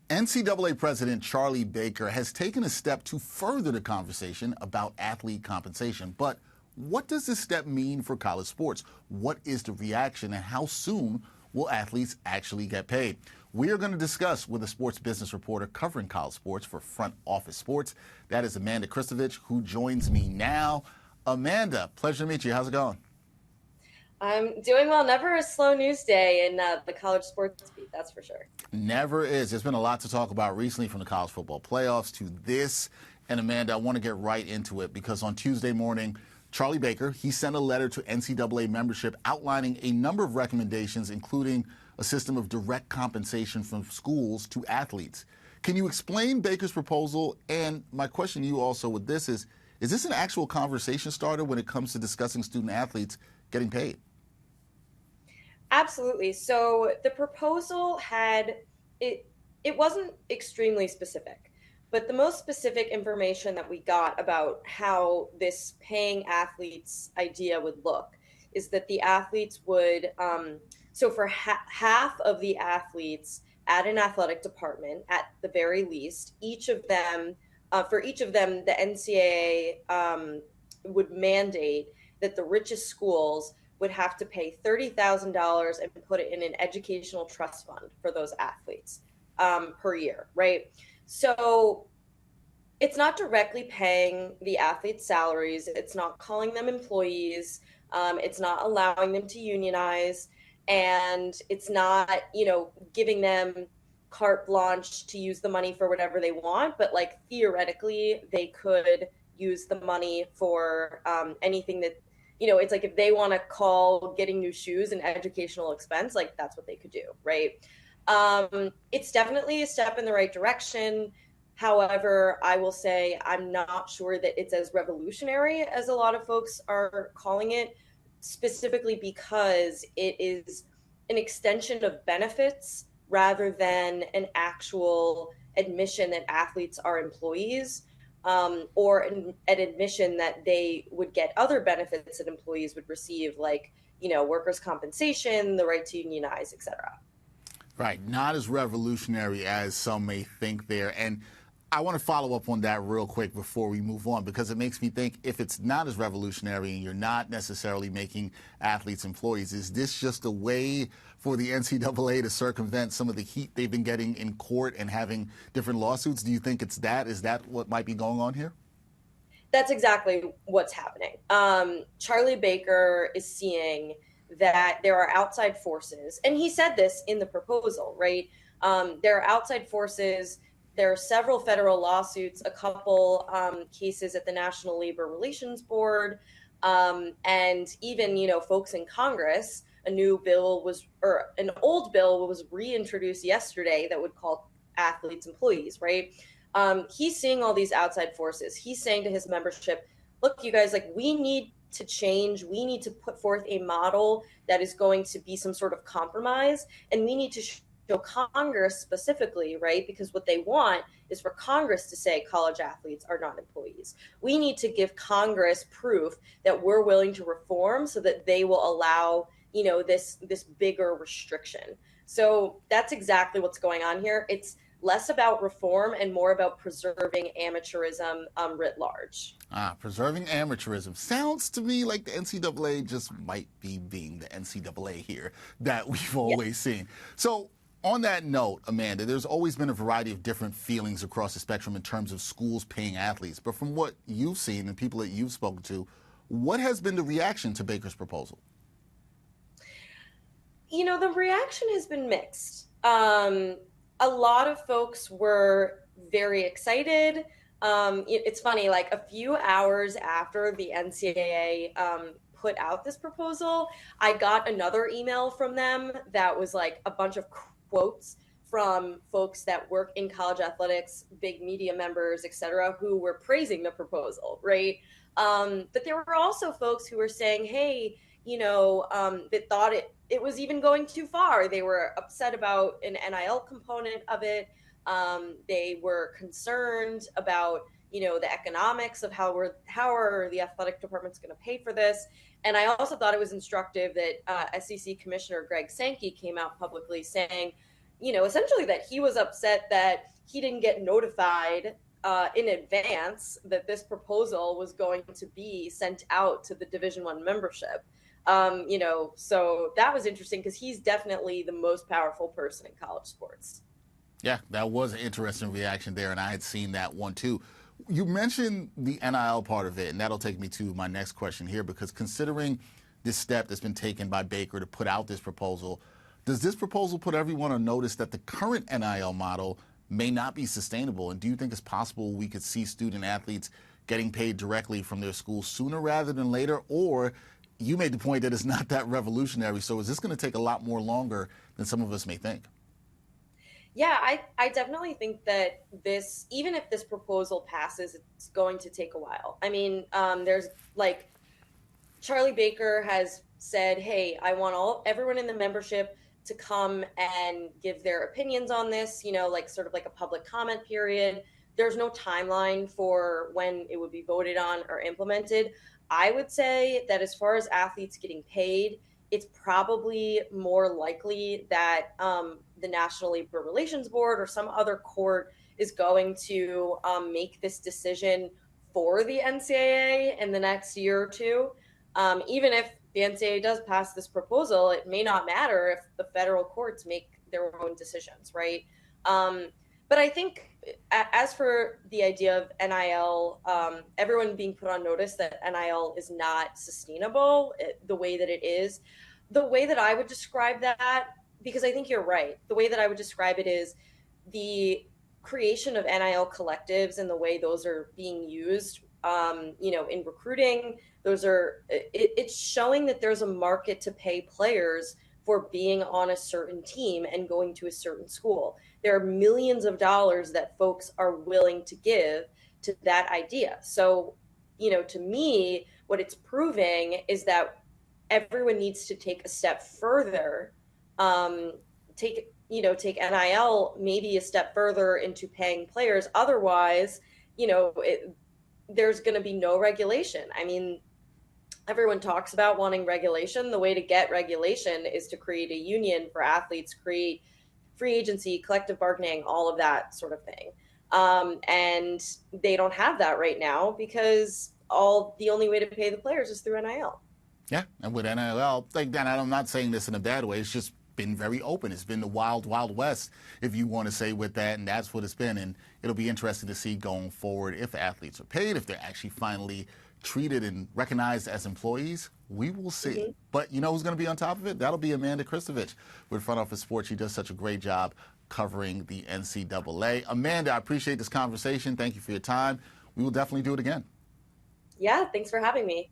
NCAA President Charlie Baker has taken a step to further the conversation about athlete compensation. But what does this step mean for college sports? What is the reaction, and how soon will athletes actually get paid? We are going to discuss with a sports business reporter covering college sports for Front Office Sports. That is Amanda Christovich, who joins me now. Amanda, pleasure to meet you. How's it going? I'm doing well. Never a slow news day in the college sports beat, that's for sure. Never is. There's been a lot to talk about recently, from the college football playoffs to this. And Amanda, I want to get right into it because on Tuesday morning, Charlie Baker, he sent a letter to NCAA membership outlining a number of recommendations, including a system of direct compensation from schools to athletes. Can you explain Baker's proposal? And my question to you also with this is this an actual conversation starter when it comes to discussing student athletes getting paid? Absolutely. So the proposal it wasn't extremely specific, but the most specific information that we got about how this paying athletes idea would look is that the athletes would, so for half of the athletes at an athletic department, at the very least, for each of them, the NCAA would mandate that the richest schools would have to pay $30,000 and put it in an educational trust fund for those athletes per year, right? So it's not directly paying the athletes' salaries. It's not calling them employees. It's not allowing them to unionize. And it's not, giving them carte blanche to use the money for whatever they want. But like theoretically, they could use the money for anything that, it's like if they want to call getting new shoes an educational expense, like that's what they could do, right? It's definitely a step in the right direction. However, I will say I'm not sure that it's as revolutionary as a lot of folks are calling it, specifically because it is an extension of benefits rather than an actual admission that athletes are employees. Or an admission that they would get other benefits that employees would receive, like, workers' compensation, the right to unionize, et cetera. Right. Not as revolutionary as some may think there. And I want to follow up on that real quick before we move on, because it makes me think, if it's not as revolutionary and you're not necessarily making athletes employees, is this just a way for the NCAA to circumvent some of the heat they've been getting in court and having different lawsuits? Do you think it's that? Is that what might be going on here? That's exactly what's happening. Charlie Baker is seeing that there are outside forces, and he said this in the proposal, right? There are outside forces. There are several federal lawsuits, a couple cases at the National Labor Relations Board, and even, folks in Congress. An old bill was reintroduced yesterday that would call athletes employees, right? He's seeing all these outside forces. He's saying to his membership, look, you guys, like, we need to change. We need to put forth a model that is going to be some sort of compromise, and we need to show Congress specifically, right? Because what they want is for Congress to say college athletes are not employees. We need to give Congress proof that we're willing to reform so that they will allow, this bigger restriction. So that's exactly what's going on here. It's less about reform and more about preserving amateurism writ large. Preserving amateurism. Sounds to me like the NCAA just might be being the NCAA here that we've always seen. So on that note, Amanda, there's always been a variety of different feelings across the spectrum in terms of schools paying athletes. But from what you've seen and people that you've spoken to, what has been the reaction to Baker's proposal? The reaction has been mixed. A lot of folks were very excited. It's funny, like a few hours after the NCAA put out this proposal, I got another email from them that was like a bunch of quotes from folks that work in college athletics, big media members, et cetera, who were praising the proposal, right? But there were also folks who were saying, hey, that thought it was even going too far. They were upset about an NIL component of it. They were concerned about, the economics of how are the athletic departments going to pay for this. And I also thought it was instructive that SEC Commissioner Greg Sankey came out publicly saying, essentially that he was upset that he didn't get notified in advance that this proposal was going to be sent out to the Division I membership. So that was interesting because he's definitely the most powerful person in college sports. Yeah, that was an interesting reaction there, and I had seen that one too. You mentioned the NIL part of it, and that'll take me to my next question here, because considering this step that's been taken by Baker to put out this proposal, does this proposal put everyone on notice that the current NIL model may not be sustainable? And do you think it's possible we could see student athletes getting paid directly from their school sooner rather than later? Or you made the point that it's not that revolutionary, so is this going to take a lot more longer than some of us may think? Yeah, I definitely think that this, even if this proposal passes, it's going to take a while. I mean, there's like Charlie Baker has said, "Hey, I want everyone in the membership to come and give their opinions on this, like sort of like a public comment period." There's no timeline for when it would be voted on or implemented. I would say that as far as athletes getting paid, it's probably more likely that the National Labor Relations Board or some other court is going to make this decision for the NCAA in the next year or two. Even if the NCAA does pass this proposal, it may not matter if the federal courts make their own decisions, right? But I think as for the idea of NIL, everyone being put on notice that NIL is not sustainable the way that it is, the way that I would describe that, because I think you're right, the way that I would describe it is the creation of NIL collectives and the way those are being used, in recruiting. It's showing that there's a market to pay players for being on a certain team and going to a certain school. There are millions of dollars that folks are willing to give to that idea. So, to me, what it's proving is that everyone needs to take a step further, take NIL maybe a step further into paying players. Otherwise, there's going to be no regulation. I mean, everyone talks about wanting regulation. The way to get regulation is to create a union for athletes, create free agency, collective bargaining, all of that sort of thing. And they don't have that right now because the only way to pay the players is through NIL. Yeah, and with NIL, like that, I'm not saying this in a bad way. It's just been very open. It's been the wild, wild west, if you want to say, with that, and that's what it's been. And it'll be interesting to see going forward if athletes are paid, if they're actually finally treated and recognized as employees. We will see. Mm-hmm. But you know who's going to be on top of it? That'll be Amanda Christovich with Front Office Sports. She does such a great job covering the NCAA. Amanda, I appreciate this conversation. Thank you for your time. We will definitely do it again. Yeah, thanks for having me.